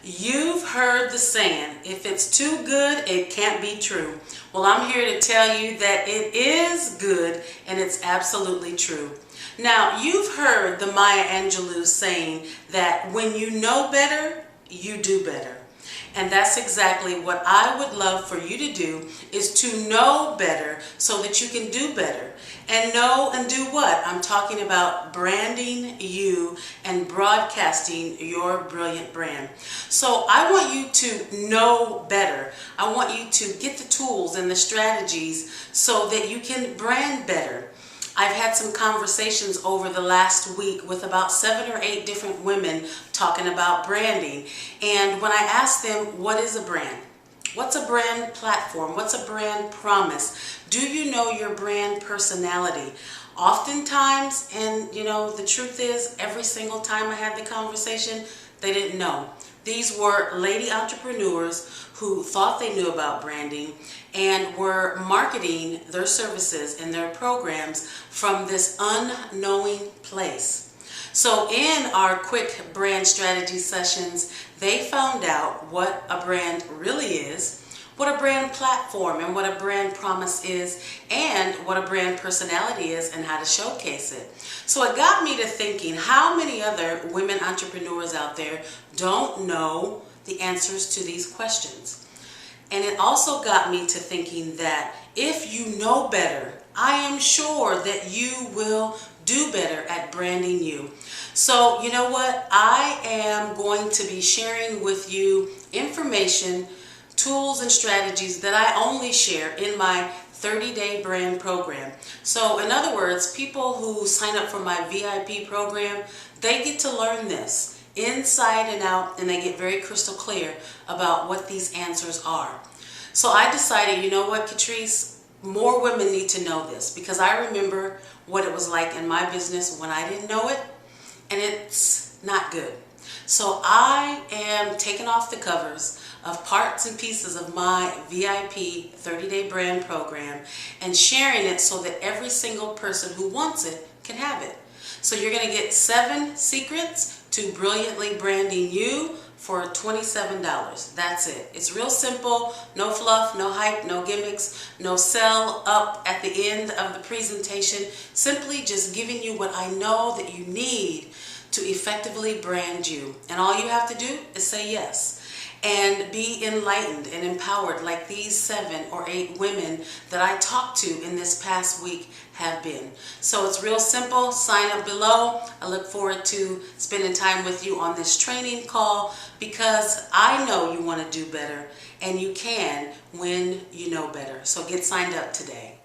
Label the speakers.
Speaker 1: You've heard the saying, if it's too good, it can't be true. Well, I'm here to tell you that it is good and it's absolutely true. Now, you've heard the Maya Angelou saying that when you know better, you do better. And that's exactly what I would love for you to do, is to know better so that you can do better. And know and do what? I'm talking about branding you and broadcasting your brilliant brand. So I want you to know better. I want you to get the tools and the strategies so that you can brand better. I've had some conversations over the last week with about 7 or 8 different women talking about branding. And when I asked them, what is a brand? What's a brand platform? What's a brand promise? Do you know your brand personality? Oftentimes, and the truth is, every single time I had the conversation, they didn't know. These were lady entrepreneurs who thought they knew about branding and were marketing their services and their programs from this unknowing place. So in our quick brand strategy sessions, they found out what a brand really is, what a brand platform and what a brand promise is, and what a brand personality is and how to showcase it. So it got me to thinking, how many other women entrepreneurs out there don't know the answers to these questions? And it also got me to thinking that if you know better, I am sure that you will do better at branding you. So you know what? I am going to be sharing with you information, tools, and strategies that I only share in my 30-day brand program. So in other words, people who sign up for my VIP program, they get to learn this inside and out, and they get very crystal clear about what these answers are. So I decided, you know what, Catrice, more women need to know this, because I remember what it was like in my business when I didn't know it, and it's not good. So I am taking off the covers of parts and pieces of my VIP 30-day brand program and sharing it so that every single person who wants it can have it. So you're going to get 7 secrets to brilliantly branding you for $27. That's it. It's real simple. No fluff, no hype, no gimmicks, no sell up at the end of the presentation. Simply just giving you what I know that you need to effectively brand you. And all you have to do is say yes and be enlightened and empowered like these 7 or 8 women that I talked to in this past week have been. So it's real simple. Sign up below. I look forward to spending time with you on this training call, because I know you want to do better, and you can when you know better. So get signed up today.